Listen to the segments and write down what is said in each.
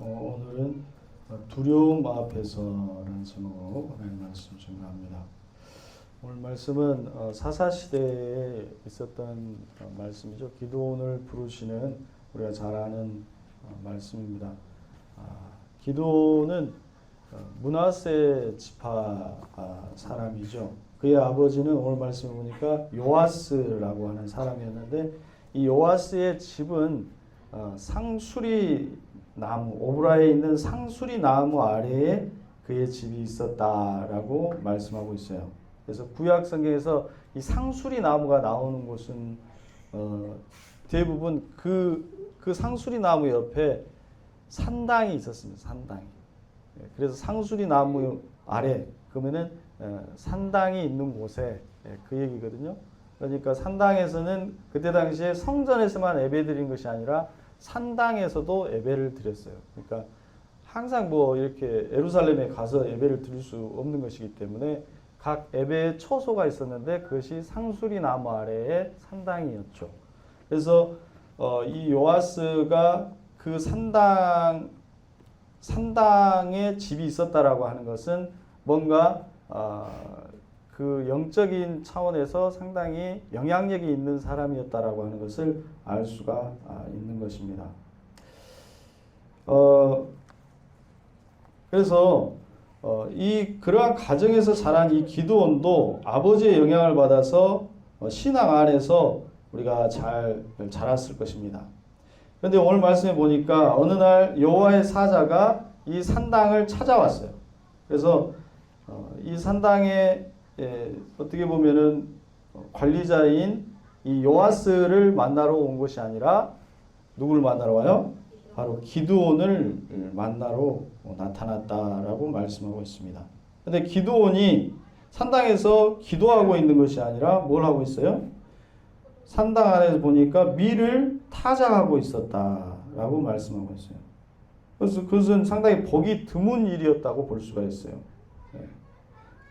오늘은 두려움 앞에서라는 제목으로 말씀 준비합니다. 오늘 말씀은 사사시대에 있었던 말씀이죠. 기드온을 부르시는 우리가 잘 아는 말씀입니다. 기드온은 므낫세 지파 사람이죠. 그의 아버지는 오늘 말씀을 보니까 요아스라고 하는 사람이었는데, 이 요아스의 집은 상수리 나무, 오브라에 있는 상수리 나무 아래에 그의 집이 있었다라고 말씀하고 있어요. 그래서 구약 성경에서 이 상수리 나무가 나오는 곳은 대부분 그 상수리 나무 옆에 산당이 있었습니다. 산당이. 그래서 상수리 나무 아래 그러면은 산당이 있는 곳에 그 얘기거든요. 그러니까 산당에서는 그때 당시에 성전에서만 예배드린 것이 아니라 산당에서도 예배를 드렸어요. 그러니까 항상 뭐 이렇게 예루살렘에 가서 예배를 드릴 수 없는 것이기 때문에 각 예배의 초소가 있었는데 그것이 상수리 나무 아래의 산당이었죠. 그래서 이 요아스가 그 산당에 집이 있었다라고 하는 것은 뭔가 그 영적인 차원에서 상당히 영향력이 있는 사람이었다라고 하는 것을 알 수가 있는 것입니다. 그래서 그러한 가정에서 자란 이 기드온도 아버지의 영향을 받아서 신앙 안에서 우리가 잘 자랐을 것입니다. 그런데 오늘 말씀해 보니까 어느 날 여호와의 사자가 이 산당을 찾아왔어요. 그래서 이 산당에 어떻게 보면은 관리자인 이 요아스를 만나러 온 것이 아니라 누구를 만나러 와요? 바로 기드온을 만나러 나타났다라고 말씀하고 있습니다. 근데 기드온이 산당에서 기도하고 있는 것이 아니라 뭘 하고 있어요? 산당 안에서 보니까 밀을 타작하고 있었다라고 말씀하고 있어요. 그래서 그것은 상당히 보기 드문 일이었다고 볼 수가 있어요.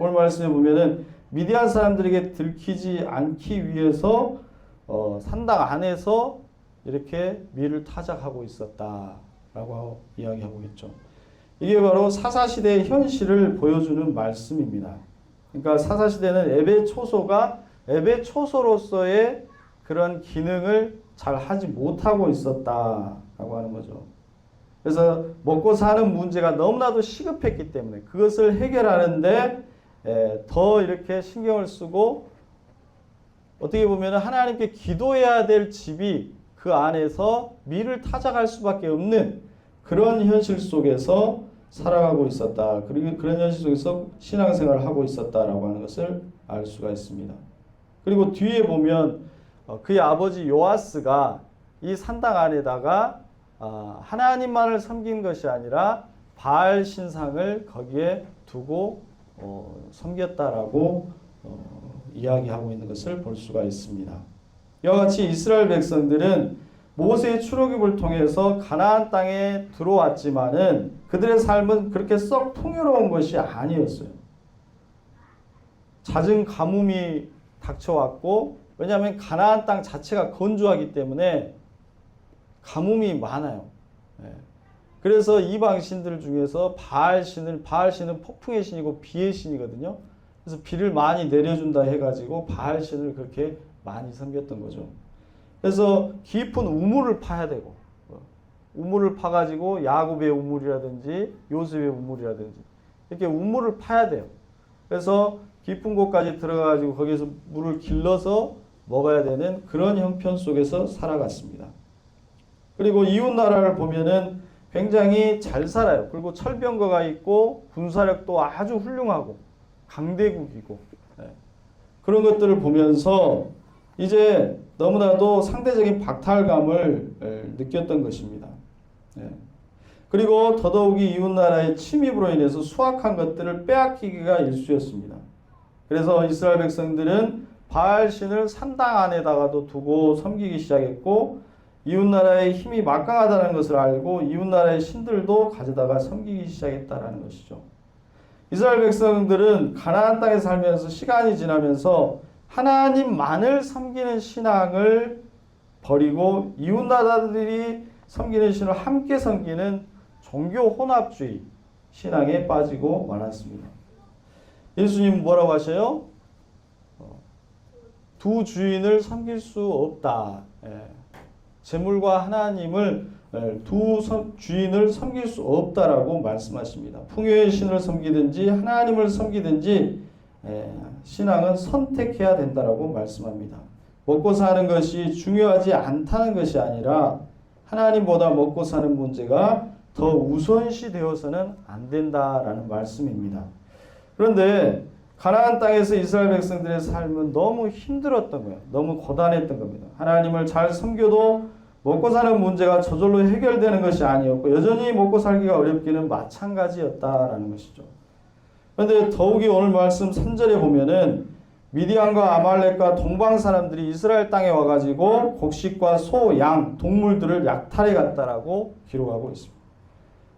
오늘 말씀에 보면은 미디안 사람들에게 들키지 않기 위해서 산당 안에서 이렇게 밀을 타작하고 있었다라고 이야기하고 있죠. 이게 바로 사사시대의 현실을 보여주는 말씀입니다. 그러니까 사사시대는 예배 초소가 예배 초소로서의 그런 기능을 잘 하지 못하고 있었다라고 하는 거죠. 그래서 먹고 사는 문제가 너무나도 시급했기 때문에 그것을 해결하는데 더 이렇게 신경을 쓰고, 어떻게 보면 하나님께 기도해야 될 집이 그 안에서 밀을 타작할 수밖에 없는 그런 현실 속에서 살아가고 있었다. 그리고 그런 현실 속에서 신앙생활을 하고 있었다라고 하는 것을 알 수가 있습니다. 그리고 뒤에 보면 그의 아버지 요아스가 이 산당 안에다가 하나님만을 섬긴 것이 아니라 바알 신상을 거기에 두고 섬겼다라고 이야기하고 있는 것을 볼 수가 있습니다. 이와 같이 이스라엘 백성들은 모세의 출애굽을 통해서 가나안 땅에 들어왔지만은 그들의 삶은 그렇게 썩 풍요로운 것이 아니었어요. 잦은 가뭄이 닥쳐왔고, 왜냐하면 가나안 땅 자체가 건조하기 때문에 가뭄이 많아요. 그래서 이방 신들 중에서 바알신은 폭풍의 신이고 비의 신이거든요. 그래서 비를 많이 내려준다 해가지고 바알신을 그렇게 많이 섬겼던 거죠. 그래서 깊은 우물을 파야 되고, 우물을 파가지고 야곱의 우물이라든지 요셉의 우물이라든지 이렇게 우물을 파야 돼요. 그래서 깊은 곳까지 들어가가지고 거기에서 물을 길러서 먹어야 되는 그런 형편 속에서 살아갔습니다. 그리고 이웃 나라를 보면은 굉장히 잘 살아요. 그리고 철병거가 있고 군사력도 아주 훌륭하고 강대국이고, 그런 것들을 보면서 이제 너무나도 상대적인 박탈감을 느꼈던 것입니다. 그리고 더더욱이 이웃 나라의 침입으로 인해서 수확한 것들을 빼앗기기가 일쑤였습니다. 그래서 이스라엘 백성들은 바알신을 산당 안에다가도 두고 섬기기 시작했고, 이웃나라의 힘이 막강하다는 것을 알고 이웃나라의 신들도 가져다가 섬기기 시작했다는 것이죠. 이스라엘 백성들은 가나안 땅에 살면서 시간이 지나면서 하나님만을 섬기는 신앙을 버리고 이웃나라들이 섬기는 신을 함께 섬기는 종교 혼합주의 신앙에 빠지고 말았습니다. 예수님 뭐라고 하셔요? 두 주인을 섬길 수 없다. 재물과 하나님을 두 주인을 섬길 수 없다라고 말씀하십니다. 풍요의 신을 섬기든지 하나님을 섬기든지 신앙은 선택해야 된다라고 말씀합니다. 먹고 사는 것이 중요하지 않다는 것이 아니라 하나님보다 먹고 사는 문제가 더 우선시 되어서는 안 된다라는 말씀입니다. 그런데 가나안 땅에서 이스라엘 백성들의 삶은 너무 힘들었던 거예요. 너무 고단했던 겁니다. 하나님을 잘 섬겨도 먹고 사는 문제가 저절로 해결되는 것이 아니었고 여전히 먹고 살기가 어렵기는 마찬가지였다라는 것이죠. 그런데 더욱이 오늘 말씀 3절에 보면은 미디안과 아말렉과 동방 사람들이 이스라엘 땅에 와가지고 곡식과 소, 양, 동물들을 약탈해 갔다라고 기록하고 있습니다.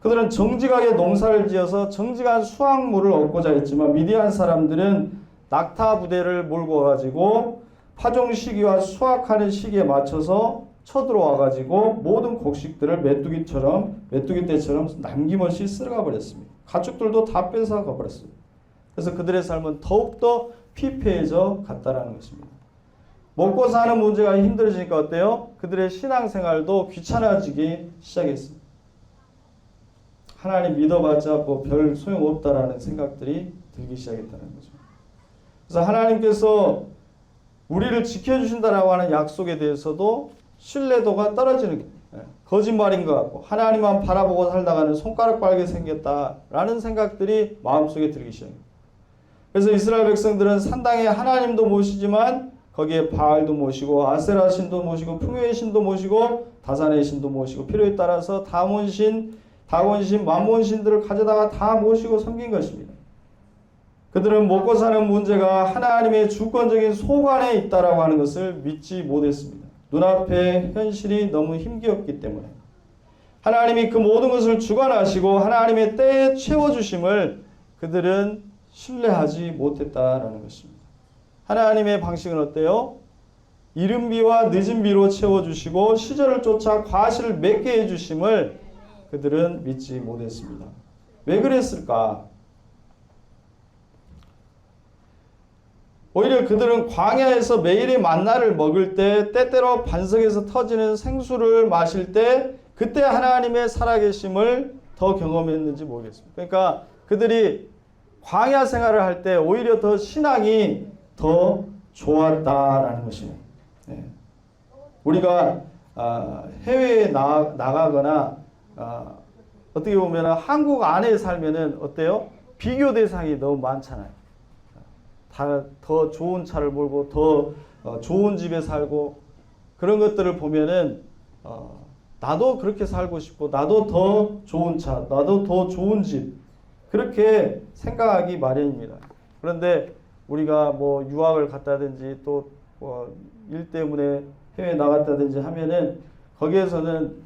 그들은 정직하게 농사를 지어서 정직한 수확물을 얻고자 했지만 미디안 사람들은 낙타 부대를 몰고 와가지고 파종 시기와 수확하는 시기에 맞춰서 쳐들어와가지고 모든 곡식들을 메뚜기 떼처럼 남김없이 쓸어가 버렸습니다. 가축들도 다 뺏어가 버렸어요. 그래서 그들의 삶은 더욱더 피폐해져 갔다라는 것입니다. 먹고 사는 문제가 힘들어지니까 어때요? 그들의 신앙생활도 귀찮아지기 시작했습니다. 하나님 믿어봤자 뭐 별 소용없다라는 생각들이 들기 시작했다는 거죠. 그래서 하나님께서 우리를 지켜주신다라고 하는 약속에 대해서도 신뢰도가 떨어지는 게 거짓말인 것 같고 하나님만 바라보고 살다가는 손가락 빨게 생겼다라는 생각들이 마음속에 들기 시작합니다. 그래서 이스라엘 백성들은 산당에 하나님도 모시지만 거기에 바알도 모시고 아세라 신도 모시고 풍요의 신도 모시고 다산의 신도 모시고 필요에 따라서 다곤신, 만몬신들을 가져다가 다 모시고 섬긴 것입니다. 그들은 먹고 사는 문제가 하나님의 주권적인 소관에 있다라고 하는 것을 믿지 못했습니다. 눈앞의 현실이 너무 힘겹기 때문에 하나님이 그 모든 것을 주관하시고 하나님의 때에 채워주심을 그들은 신뢰하지 못했다라는 것입니다. 하나님의 방식은 어때요? 이른 비와 늦은 비로 채워주시고 시절을 쫓아 과실을 맺게 해주심을 그들은 믿지 못했습니다. 왜 그랬을까? 오히려 그들은 광야에서 매일의 만나를 먹을 때 때때로 반석에서 터지는 생수를 마실 때 그때 하나님의 살아계심을 더 경험했는지 모르겠습니다. 그러니까 그들이 광야 생활을 할 때 오히려 더 신앙이 더 좋았다라는 것입니다. 우리가 해외에 나가거나 어떻게 보면 한국 안에 살면은 어때요? 비교 대상이 너무 많잖아요. 다 더 좋은 차를 몰고 더 좋은 집에 살고 그런 것들을 보면은 나도 그렇게 살고 싶고 나도 더 좋은 차, 나도 더 좋은 집 그렇게 생각하기 마련입니다. 그런데 우리가 뭐 유학을 갔다든지 또 일 때문에 해외에 나갔다든지 하면은 거기에서는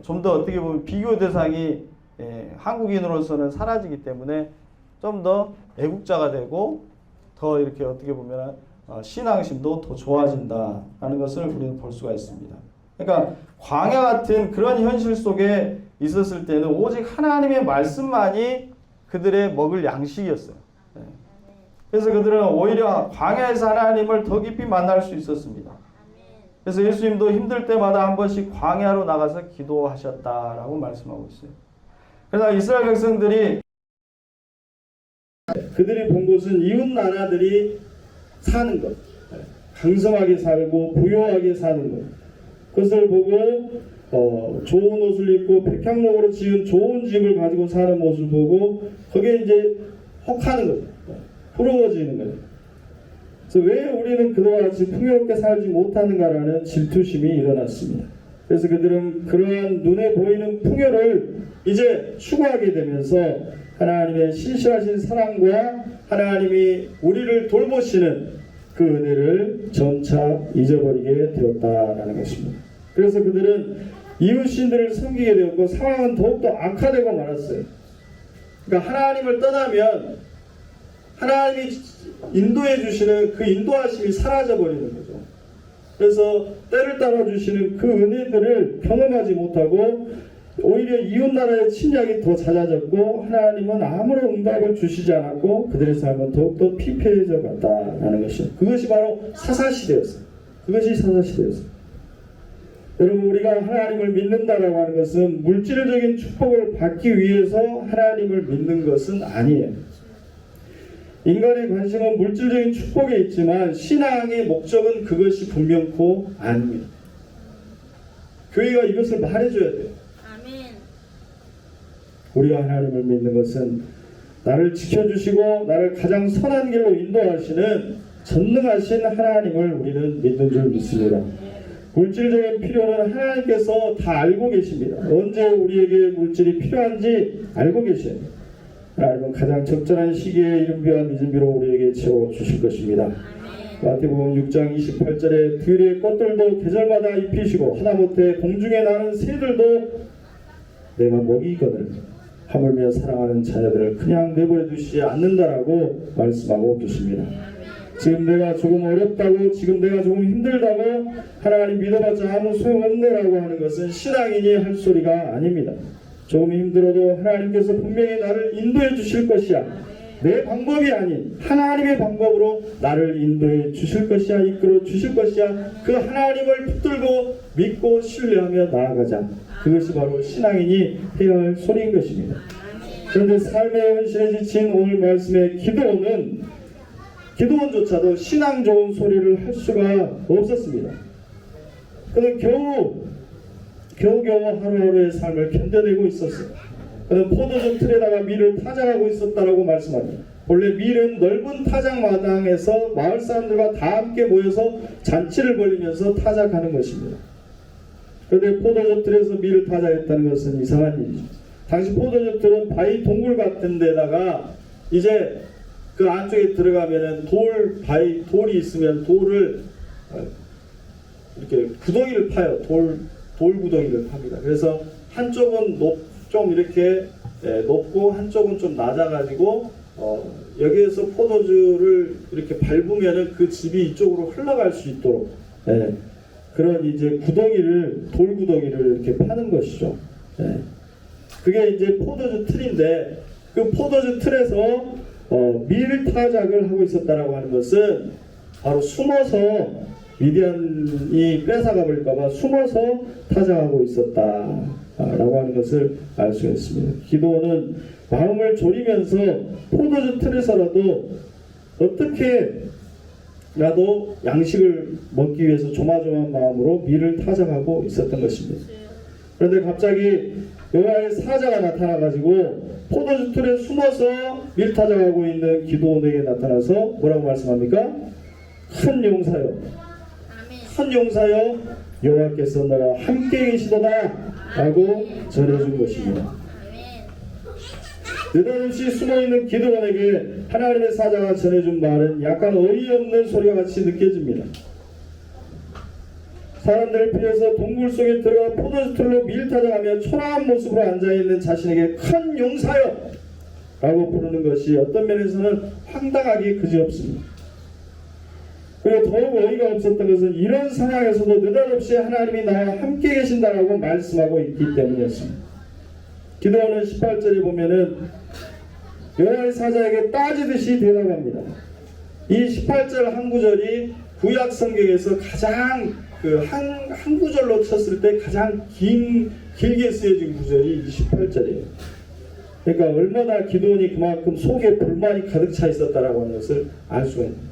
좀 더 어떻게 보면 비교 대상이 한국인으로서는 사라지기 때문에 좀 더 애국자가 되고 더 이렇게 어떻게 보면 신앙심도 더 좋아진다라는 것을 우리는 볼 수가 있습니다. 그러니까 광야 같은 그런 현실 속에 있었을 때는 오직 하나님의 말씀만이 그들의 먹을 양식이었어요. 그래서 그들은 오히려 광야에서 하나님을 더 깊이 만날 수 있었습니다. 그래서 예수님도 힘들 때마다 한 번씩 광야로 나가서 기도하셨다라고 말씀하고 있어요. 그래서 이스라엘 백성들이 그들이 본 곳은 이웃 나라들이 사는 것, 강성하게 살고 부유하게 사는 것, 그것을 보고 좋은 옷을 입고 백향목으로 지은 좋은 집을 가지고 사는 모습을 보고 거기에 이제 혹하는 거죠. 부러워지는 거죠. 그래서 왜 우리는 그와 같이 풍요롭게 살지 못하는가라는 질투심이 일어났습니다. 그래서 그들은 그러한 눈에 보이는 풍요를 이제 추구하게 되면서 하나님의 신실하신 사랑과 하나님이 우리를 돌보시는 그 은혜를 점차 잊어버리게 되었다라는 것입니다. 그래서 그들은 이웃신들을 섬기게 되었고 상황은 더욱더 악화되고 말았어요. 그러니까 하나님을 떠나면 하나님이 인도해 주시는 그 인도하심이 사라져 버리는 거죠. 그래서 때를 따라 주시는 그 은혜들을 경험하지 못하고 오히려 이웃 나라의 침략이 더 잦아졌고 하나님은 아무런 응답을 주시지 않았고 그들의 삶은 더욱더 피폐해져 갔다라는 것이요. 그것이 바로 사사시대였어요. 그것이 사사시대였어요. 여러분, 우리가 하나님을 믿는다라고 하는 것은 물질적인 축복을 받기 위해서 하나님을 믿는 것은 아니에요. 인간의 관심은 물질적인 축복에 있지만 신앙의 목적은 그것이 분명코 아닙니다. 교회가 이것을 말해줘야 돼요. 아멘. 우리가 하나님을 믿는 것은 나를 지켜주시고 나를 가장 선한 길로 인도하시는 전능하신 하나님을 우리는 믿는 줄 믿습니다. 물질적인 필요는 하나님께서 다 알고 계십니다. 언제 우리에게 물질이 필요한지 알고 계셔요. 하나님은 가장 적절한 시기에 이른비와 늦은비로 우리에게 채워주실 것입니다. 마태복음 6장 28절에 들의 꽃들도 계절마다 입히시고 하다못해 공중에 나는 새들도 내가 먹이거늘 하물며 사랑하는 자녀들을 그냥 내버려 두시지 않는다라고 말씀하고 계십니다. 지금 내가 조금 어렵다고, 지금 내가 조금 힘들다고 하나님 믿어봤자 아무 소용없네라고 하는 것은 신앙인이 할 소리가 아닙니다. 조금 힘들어도 하나님께서 분명히 나를 인도해 주실 것이야. 내 방법이 아닌 하나님의 방법으로 나를 인도해 주실 것이야, 이끌어 주실 것이야. 그 하나님을 붙들고 믿고 신뢰하며 나아가자. 그것이 바로 신앙인이 해야 할 소리인 것입니다. 그런데 삶의 현실에 지친 오늘 말씀의 기도원조차도 신앙 좋은 소리를 할 수가 없었습니다. 그는 겨우 하루하루의 삶을 견뎌내고 있었어요. 그는 포도주 틀에다가 밀을 타작하고 있었다라고 말씀합니다. 원래 밀은 넓은 타작 마당에서 마을 사람들과 다 함께 모여서 잔치를 벌이면서 타작하는 것입니다. 그런데 포도주 틀에서 밀을 타작했다는 것은 이상한 일이죠. 당시 포도주 틀은 바위 동굴 같은 데다가 이제 그 안쪽에 들어가면은 돌이 있으면 돌을 이렇게 구덩이를 파요. 돌 구덩이를 팝니다. 그래서 한쪽은 좀 이렇게 높고 한쪽은 좀 낮아가지고 여기에서 포도주를 이렇게 밟으면은 그 즙이 이쪽으로 흘러갈 수 있도록 그런 이제 돌 구덩이를 이렇게 파는 것이죠. 그게 이제 포도주 틀인데 그 포도주 틀에서 밀타작을 하고 있었다라고 하는 것은 바로 숨어서 미디안이 뺏어가 버릴까봐 숨어서 타작하고 있었다라고 하는 것을 알 수가 있습니다. 기도는 마음을 졸이면서 포도주 틀에서라도 어떻게라도 양식을 먹기 위해서 조마조마한 마음으로 밀을 타작하고 있었던 것입니다. 그런데 갑자기 여호와의 사자가 나타나가지고 포도주 틀에 숨어서 밀타작하고 있는 기도원에게 나타나서 뭐라고 말씀합니까? 큰 용사여 여호와께서 너와 함께 계시도다 라고 전해준 것입니다. 느닷없이 숨어있는 기도원에게 하나님의 사자가 전해준 말은 약간 어이없는 소리와 같이 느껴집니다. 사람들을 피해서 동굴 속에 들어가 포도주 틀로 밀타작하며 초라한 모습으로 앉아있는 자신에게 큰 용사여 라고 부르는 것이 어떤 면에서는 황당하기 그지없습니다. 그리고 더욱 어이가 없었던 것은 이런 상황에서도 느닷없이 하나님이 나와 함께 계신다라고 말씀하고 있기 때문이었습니다. 기도하는 18절에 보면은 여호와의 사자에게 따지듯이 대답합니다. 이 18절 한 구절이 구약 성경에서 가장 한 구절로 쳤을 때 가장 길게 쓰여진 구절이 28절이에요. 그러니까 얼마나 기도원이 그만큼 속에 불만이 가득 차 있었다라고 하는 것을 알 수가 있습니다.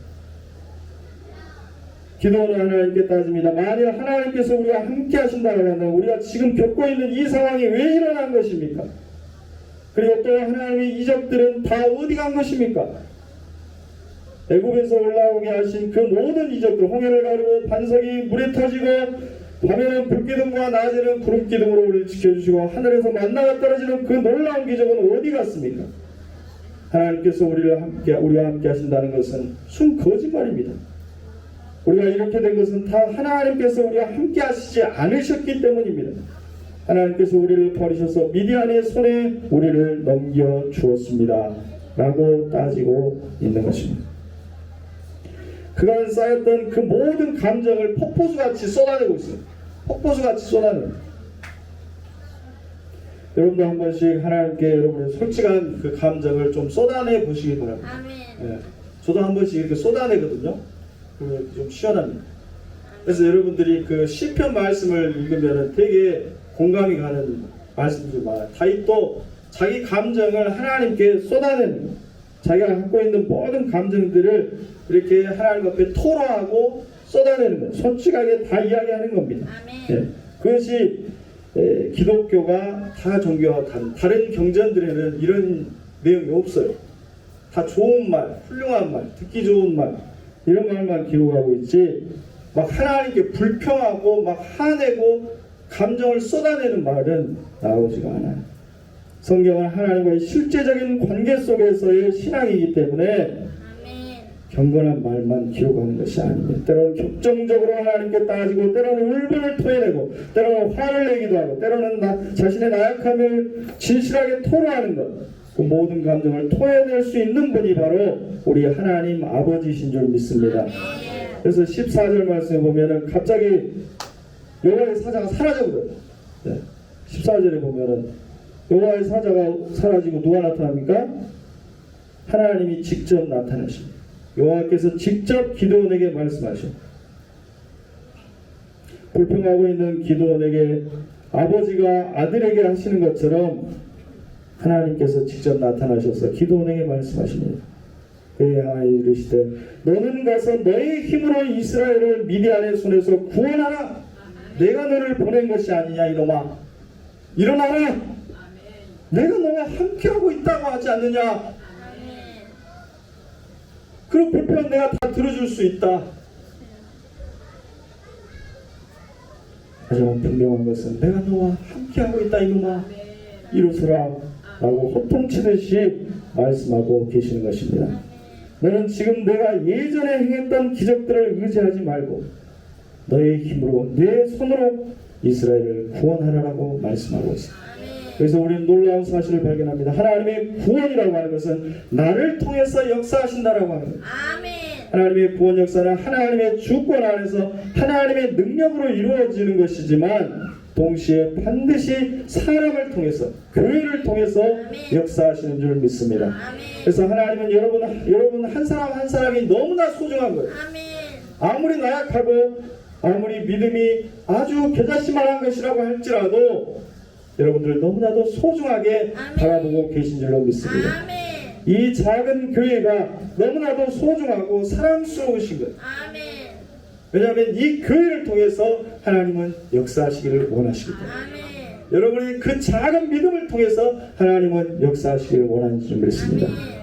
기도원은 하나님께 따집니다. 만일 하나님께서 우리와 함께 하신다고 한다면 우리가 지금 겪고 있는 이 상황이 왜 일어난 것입니까? 그리고 또 하나님의 이적들은 다 어디 간 것입니까? 애굽에서 올라오게 하신 그 모든 이적들, 홍해를 가르고 반석이 물에 터지고 밤에는 불기둥과 낮에는 구름기둥으로 우리를 지켜주시고 하늘에서 만나가 떨어지는 그 놀라운 기적은 어디 갔습니까? 하나님께서 우리와 함께 하신다는 것은 순 거짓말입니다. 우리가 이렇게 된 것은 다 하나님께서 우리와 함께 하시지 않으셨기 때문입니다. 하나님께서 우리를 버리셔서 미디안의 손에 우리를 넘겨주었습니다 라고 따지고 있는 것입니다. 그간 쌓였던 그 모든 감정을 폭포수같이 쏟아내고 있어요. 폭포수같이 쏟아내요. 여러분도 한 번씩 하나님께 여러분의 솔직한 그 감정을 좀 쏟아내 보시기 바랍니다. 아멘. 예, 저도 한 번씩 이렇게 쏟아내거든요. 그러면 좀 시원합니다. 그래서 여러분들이 그 시편 말씀을 읽으면 되게 공감이 가는 말씀들이 많아요. 다윗도 자기 감정을 하나님께 쏟아내는 거예요. 자기가 갖고 있는 모든 감정들을 이렇게 하나님 앞에 토로하고 쏟아내는 거예요. 솔직하게 다 이야기하는 겁니다. 아멘. 예, 그것이 기독교가 타 종교와 다른 경전들에는 이런 내용이 없어요. 다 좋은 말, 훌륭한 말, 듣기 좋은 말 이런 말만 기록하고 있지 막 하나님께 불평하고 막 화내고 감정을 쏟아내는 말은 나오지가 않아요. 성경은 하나님과의 실제적인 관계 속에서의 신앙이기 때문에 아멘. 경건한 말만 기록하는 것이 아닙니다. 때로는 격정적으로 하나님께 따지고 때로는 울분을 토해내고 때로는 화를 내기도 하고 때로는 자신의 나약함을 진실하게 토로하는 것, 그 모든 감정을 토해낼 수 있는 분이 바로 우리 하나님 아버지이신 줄 믿습니다. 그래서 14절 말씀에 보면은 갑자기 여호와의 사자가 사라져버려요. 네. 14절에 보면은 여호와의 사자가 사라지고 누가 나타납니까? 하나님이 직접 나타나십니다. 여호와께서 직접 기드온에게 말씀하셔. 불평하고 있는 기드온에게 아버지가 아들에게 하시는 것처럼 하나님께서 직접 나타나셔서 기드온에게 말씀하십니다. 그에 하여 이르시되 너는 가서 너의 힘으로 이스라엘을 미디안의 손에서 구원하라. 내가 너를 보낸 것이 아니냐 이놈아. 일어나라. 내가 너와 함께하고 있다고 하지 않느냐. 아멘. 그럼 불평 내가 다 들어줄 수 있다. 하지만 분명한 것은 내가 너와 함께하고 있다 이놈아. 이루서라 라고 호통치듯이 말씀하고 계시는 것입니다. 너는 지금 내가 예전에 행했던 기적들을 의지하지 말고 너의 힘으로 내 손으로 이스라엘을 구원하라고 말씀하고 있습니다. 그래서 우리는 놀라운 사실을 발견합니다. 하나님의 구원이라고 하는 것은 나를 통해서 역사하신다라고 하는 거예요. 아멘. 하나님의 구원 역사는 하나님의 주권 안에서 하나님의 능력으로 이루어지는 것이지만 동시에 반드시 사람을 통해서 교회를 통해서 역사하시는 줄 믿습니다. 아멘. 그래서 하나님은 여러분 한 사람 한 사람이 너무나 소중한 거예요. 아멘. 아무리 나약하고 아무리 믿음이 아주 겨자씨만한 것이라고 할지라도 여러분들 너무나도 소중하게 아멘. 바라보고 계신 줄로 믿습니다. 아멘. 이 작은 교회가 너무나도 소중하고 사랑스러우신 거예요. 아멘. 왜냐하면 이 교회를 통해서 하나님은 역사하시기를 원하시기 때문에 아멘. 여러분의 그 작은 믿음을 통해서 하나님은 역사하시기를 원하는 줄 믿습니다. 아멘.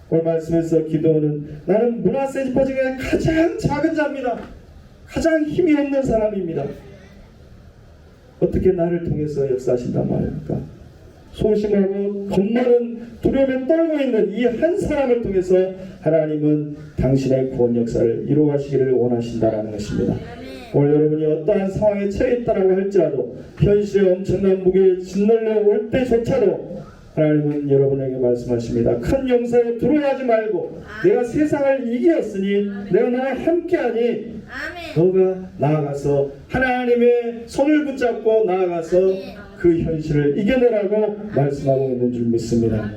오늘 말씀에서 기도는 나는 므낫세 지파 중에 가장 작은 자입니다. 가장 힘이 없는 사람입니다. 어떻게 나를 통해서 역사하신단 말입니까? 소심하고 겁나는 두려움에 떨고 있는 이 한 사람을 통해서 하나님은 당신의 구원 역사를 이루어가시기를 원하신다라는 것입니다. 오늘 여러분이 어떠한 상황에 처해 있다라고 할지라도 현실의 엄청난 무게에 짓눌려 올 때조차도 하나님은 여러분에게 말씀하십니다. 큰 용사에 두려워하지 말고 내가 세상을 이기었으니 내가 너와 함께하니 아멘. 너가 나아가서 하나님의 손을 붙잡고 나아가서 그 현실을 이겨내라고 말씀하고 있는 줄 믿습니다.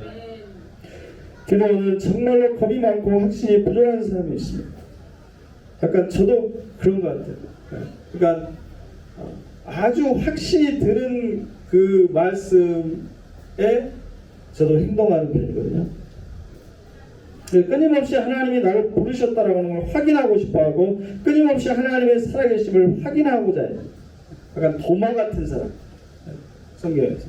기도는 정말로 겁이 많고 확신이 부족한 사람이 있습니다. 약간 저도 그런 것 같아요. 그러니까 아주 확신이 드는 그 말씀에 저도 행동하는 편이거든요. 끊임없이 하나님이 나를 부르셨다라고 하는 걸 확인하고 싶어하고 끊임없이 하나님의 살아계심을 확인하고자 해요. 약간 도마 같은 사람. 성경에서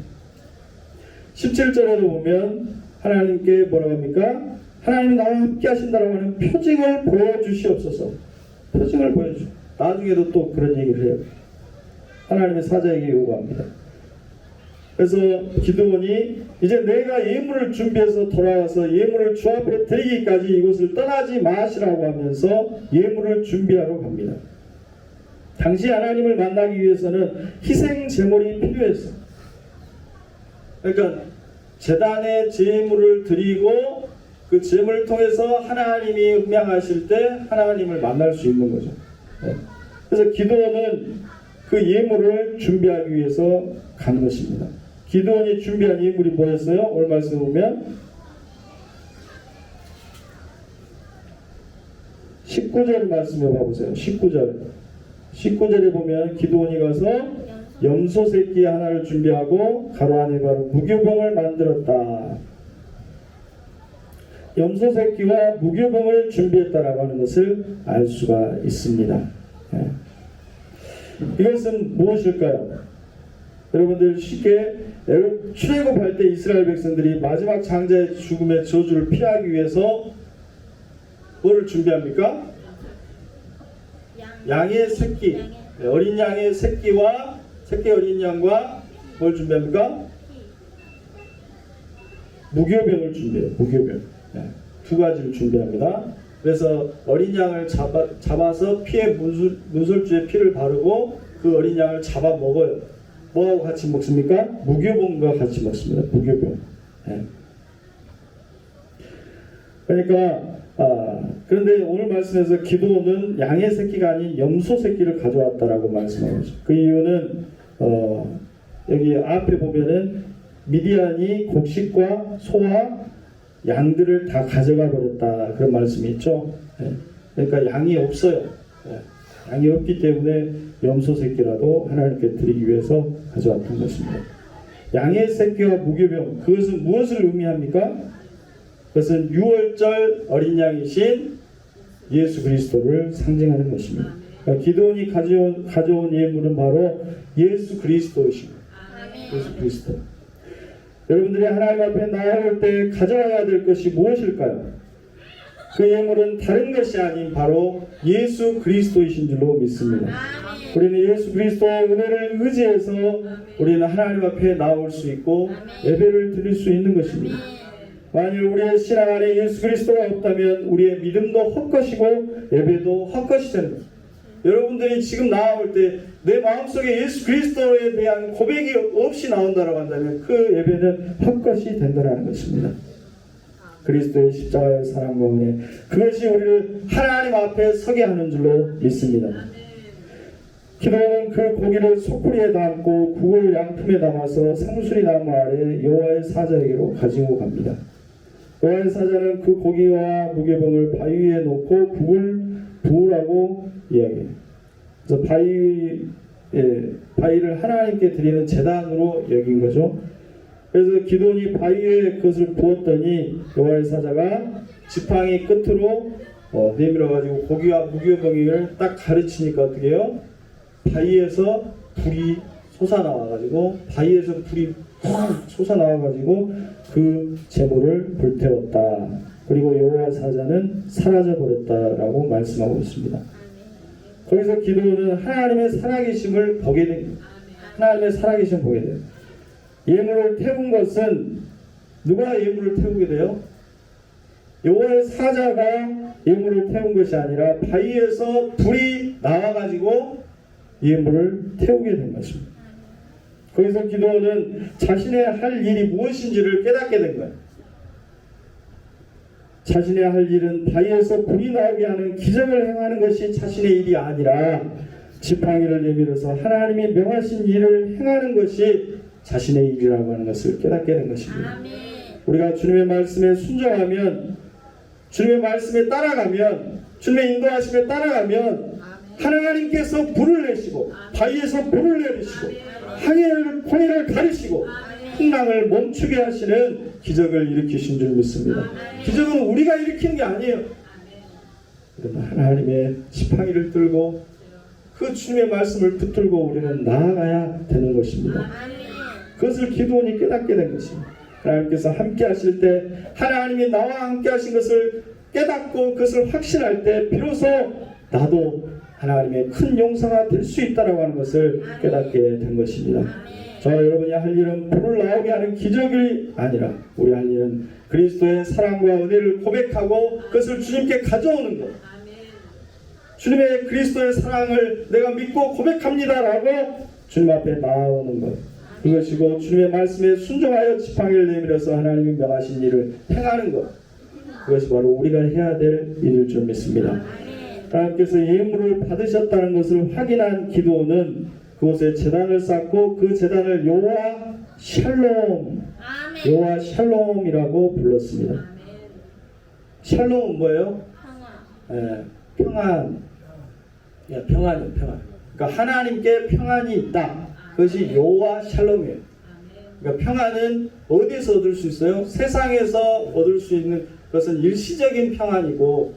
17절에도 보면 하나님께 뭐라고 합니까? 하나님이 나와 함께 하신다라고 하는 표징을 보여주시옵소서. 표징을 보여주. 나중에도 또 그런 얘기를 해요. 하나님의 사자에게 요구합니다. 그래서 기드온이 이제 내가 예물을 준비해서 돌아와서 예물을 주 앞에 드리기까지 이곳을 떠나지 마시라고 하면서 예물을 준비하러 갑니다. 당시 하나님을 만나기 위해서는 희생 제물이 필요했어요. 그러니까 제단에 제물을 드리고 그 제물을 통해서 하나님이 음양하실 때 하나님을 만날 수 있는 거죠. 그래서 기도는 그 예물을 준비하기 위해서 간 것입니다. 기드온이 준비한 예물이 뭐였어요? 오늘 말씀 보면 19절 말씀을 봐보세요. 19절에 보면 기드온이 가서 염소 새끼 하나를 준비하고 가로 안에 바로 무교병을 만들었다. 염소 새끼와 무교병을 준비했다라고 하는 것을 알 수가 있습니다. 예. 이것은 무엇일까요? 여러분들 쉽게 출애굽할 때 이스라엘 백성들이 마지막 장자의 죽음의 저주를 피하기 위해서 뭐를 준비합니까? 양의 새끼, 어린 양의 새끼와 새끼 어린 양과 뭘 준비합니까? 무교병을 준비해요. 무교병. 네, 두 가지를 준비합니다. 그래서 어린 양을 잡아서 피에 문설주에 피를 바르고 그 어린 양을 잡아 먹어요. 뭐하고 같이 먹습니까? 무교병과 같이 먹습니다. 무교병. 네. 그러니까 그런데 오늘 말씀에서 기드온은 양의 새끼가 아닌 염소 새끼를 가져왔다라고 말씀하고 있습니다. 그 이유는 여기 앞에 보면은 미디안이 곡식과 소와 양들을 다 가져가 버렸다 그런 말씀이 있죠. 네. 그러니까 양이 없어요. 네. 양이 없기 때문에 염소 새끼라도 하나님께 드리기 위해서 가져왔던 것입니다. 양의 새끼와 무교병, 그것은 무엇을 의미합니까? 그것은 6월절 어린 양이신 예수 그리스도를 상징하는 것입니다. 그러니까 기드온이 가져온 예물은 바로 예수 그리스도이십니다. 예수 그리스도. 여러분들이 하나님 앞에 나아올 때 가져와야 될 것이 무엇일까요? 그 예물은 다른 것이 아닌 바로 예수 그리스도이신 줄로 믿습니다. 우리는 예수 그리스도의 은혜를 의지해서 우리는 하나님 앞에 나올 수 있고 예배를 드릴 수 있는 것입니다. 만일 우리의 신앙 안에 예수 그리스도가 없다면 우리의 믿음도 헛것이고 예배도 헛것이 되는 것입니다. 여러분들이 지금 나아올 때 내 마음속에 예수 그리스도에 대한 고백이 없이 나온다고 한다면 그 예배는 헛것이 된다는 것입니다. 그리스도의 십자가의 사랑과 은혜, 그것이 우리를 하나님 앞에 서게 하는 줄로 믿습니다. 기도는 그 고기를 소쿠리에 담고 국을 양품에 담아서 상수리 나무 아래 여호와의 사자에게로 가지고 갑니다. 여호와의 사자는 그 고기와 무교병을 바위 위에 놓고 국을 부으라고 이야기해요. 그래서 바위를 하나님께 드리는 제단으로 여긴 거죠. 그래서 기드온이 바위에 그것을 부었더니 여호와의 사자가 지팡이 끝으로 내밀어 가지고 고기와 무교병을 딱 가르치니까 어떻게 해요? 바위에서 불이 솟아나와 가지고 그 제물을 불태웠다. 그리고 여호와 사자는 사라져 버렸다라고 말씀하고 있습니다. 거기서 기드온은 하나님의 살아계심을 보게 됩니다. 하나님의 살아계심을 보게 돼요. 예물을 태운 것은 누가 예물을 태우게 돼요? 여호와의 사자가 예물을 태운 것이 아니라 바위에서 불이 나와가지고 예물을 태우게 된 것입니다. 거기서 기드온은 자신의 할 일이 무엇인지를 깨닫게 된 거예요. 자신의 할 일은 바위에서 불이 나오게 하는 기적을 행하는 것이 자신의 일이 아니라 지팡이를 내밀어서 하나님이 명하신 일을 행하는 것이 자신의 일이라고 하는 것을 깨닫게 된 것입니다. 우리가 주님의 말씀에 순종하면, 주님의 말씀에 따라가면, 주님의 인도하심에 따라가면 하나님께서 불을 내시고 바위에서 불을 내리시고 항해를 가르시고 풍랑을 멈추게 하시는 기적을 일으키신 줄 믿습니다. 기적은 우리가 일으키는 게 아니에요. 그러나 하나님의 지팡이를 들고 그 주님의 말씀을 붙들고 우리는 나아가야 되는 것입니다. 그것을 기드온이 깨닫게 된 것입니다. 하나님께서 함께 하실 때, 하나님이 나와 함께 하신 것을 깨닫고 그것을 확신할 때 비로소 나도 하나님의 큰 용사가 될 수 있다라고 하는 것을 깨닫게 된 것입니다. 저와 여러분이 할 일은 불을 나오게 하는 기적이 아니라 우리 할 일은 그리스도의 사랑과 은혜를 고백하고 그것을 주님께 가져오는 것. 주님의 그리스도의 사랑을 내가 믿고 고백합니다라고 주님 앞에 나아오는 것. 그것이고 주님의 말씀에 순종하여 지팡이를 내밀어서 하나님이 명하신 일을 행하는 것. 그것이 바로 우리가 해야 될 일일 줄 믿습니다. 하나님께서 예물을 받으셨다는 것을 확인한 기드온은 그곳에 제단을 쌓고 그 제단을 여호와 샬롬, 아멘. 여호와 샬롬이라고 불렀습니다. 샬롬은 뭐예요? 평화. 평안. 평안이요, 평안. 그러니까 하나님께 평안이 있다. 그것이 여호와 샬롬이에요. 그러니까 평안은 어디에서 얻을 수 있어요? 세상에서 얻을 수 있는 것은 일시적인 평안이고,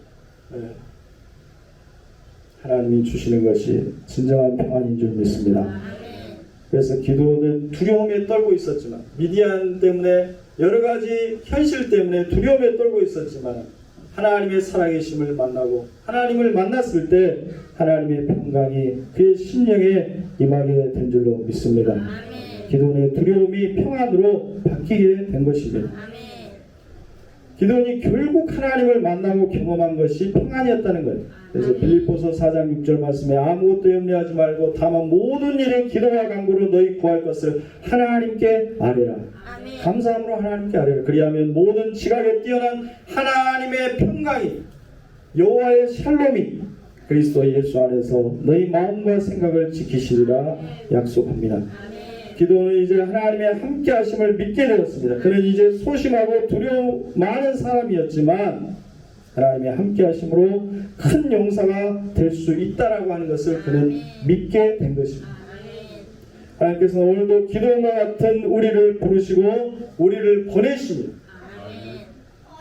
하나님이 주시는 것이 진정한 평안인 줄 믿습니다. 아멘. 그래서 기도는 두려움에 떨고 있었지만, 미디안 때문에 여러 가지 현실 때문에 두려움에 떨고 있었지만, 하나님의 살아계심을 만나고 하나님을 만났을 때 하나님의 평강이 그의 심령에 임하게 된 줄로 믿습니다. 아멘. 기도원의 두려움이 평안으로 바뀌게 된 것입니다. 아멘. 기도원이 결국 하나님을 만나고 경험한 것이 평안이었다는 거예요. 그래서 빌립보서 4장 6절 말씀에 아무것도 염려하지 말고 다만 모든 일에 기도와 간구로 너희 구할 것을 하나님께 아뢰라. 아멘. 감사함으로 하나님께 아뢰라. 그리하면 모든 지각에 뛰어난 하나님의 평강이 여호와의 샬롬이 그리스도 예수 안에서 너희 마음과 생각을 지키시리라 약속합니다. 기도는 이제 하나님의 함께 하심을 믿게 되었습니다. 그는 이제 소심하고 두려움 많은 사람이었지만 하나님의 함께 하심으로 큰 용사가 될 수 있다라고 하는 것을 그는 믿게 된 것입니다. 하나님께서 오늘도 기도와 같은 우리를 부르시고 우리를 보내십니다.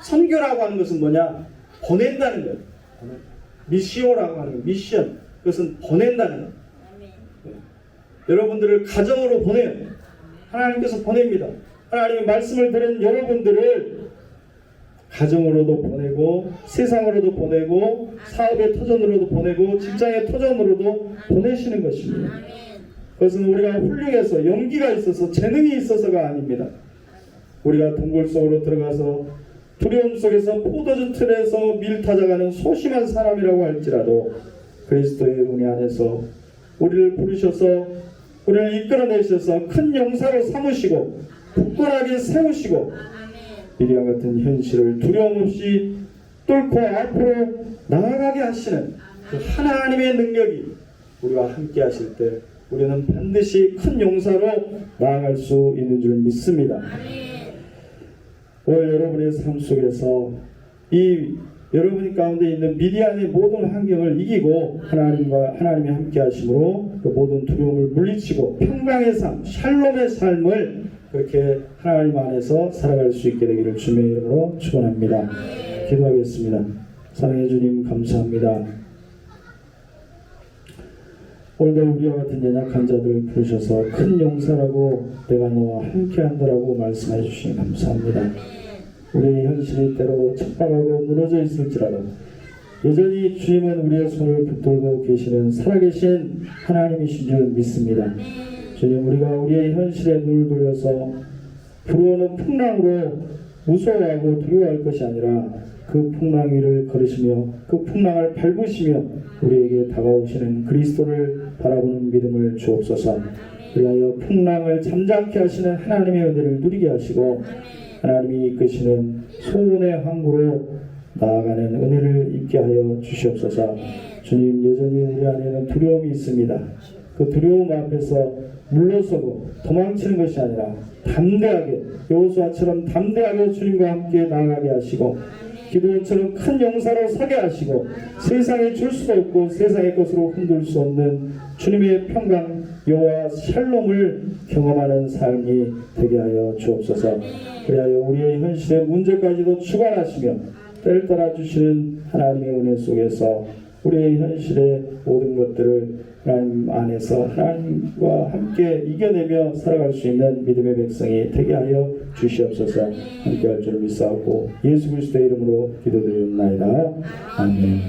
선교라고 하는 것은 뭐냐? 보낸다는 거예요. 미시오라고 하는 거예요. 미션. 그것은 보낸다는 거예요. 여러분들을 가정으로 보내요. 하나님께서 보냅니다. 하나님의 말씀을 들은 여러분들을 가정으로도 보내고 세상으로도 보내고 사업의 터전으로도 보내고 직장의 터전으로도 보내시는 것입니다. 그것은 우리가 훌륭해서 용기가 있어서 재능이 있어서가 아닙니다. 우리가 동굴 속으로 들어가서 두려움 속에서 포도주 틀에서 밀 타져가는 소심한 사람이라고 할지라도 그리스도의 은혜 안에서 우리를 부르셔서 우리를 이끌어내셔서 큰 용사로 삼으시고 굳건하게 세우시고 이와 같은 현실을 두려움 없이 뚫고 앞으로 나아가게 하시는 그 하나님의 능력이 우리와 함께 하실 때 우리는 반드시 큰 용사로 나아갈 수 있는 줄 믿습니다. 오늘 여러분의 삶 속에서 이 여러분 가운데 있는 미디안의 모든 환경을 이기고 하나님이 함께 하심으로 그 모든 두려움을 물리치고 평강의 삶, 샬롬의 삶을 그렇게 하나님 안에서 살아갈 수 있게 되기를 주님의 이름으로 축원합니다. 기도하겠습니다. 사랑해 주님 감사합니다. 오늘도 우리와 같은 연약한 자들을 부르셔서 큰 용사라고 내가 너와 함께 한다라고 말씀해 주시니 감사합니다. 우리의 현실이 때로 척박하고 무너져 있을지라도 여전히 주님은 우리의 손을 붙들고 계시는 살아계신 하나님이신 줄 믿습니다. 주님, 우리가 우리의 현실에 눈을 돌려서 불어오는 풍랑으로 무서워하고 두려워할 것이 아니라 그 풍랑 위를 걸으시며 그 풍랑을 밟으시며 우리에게 다가오시는 그리스도를 바라보는 믿음을 주옵소서. 그리하여 풍랑을 잠잠케 하시는 하나님의 은혜를 누리게 하시고 하나님이 이끄시는 소원의 항구로 나아가는 은혜를 입게 하여 주시옵소서. 주님, 여전히 우리 안에는 두려움이 있습니다. 그 두려움 앞에서 물러서고 도망치는 것이 아니라 담대하게 여호수아처럼 담대하게 주님과 함께 나아가게 하시고 기도원처럼 큰 용사로 서게 하시고 세상에 줄 수도 없고 세상의 것으로 흔들 수 없는 주님의 평강 여호와 샬롬을 경험하는 삶이 되게 하여 주옵소서. 그리하여 우리의 현실의 문제까지도 주관하시며 때를 따라 주시는 하나님의 은혜 속에서 우리의 현실의 모든 것들을 하나님 안에서 하나님과 함께 이겨내며 살아갈 수 있는 믿음의 백성이 되게 하여 주시옵소서. 함께 할 줄 믿사옵고 예수 그리스도의 이름으로 기도드리옵나이다. 아멘.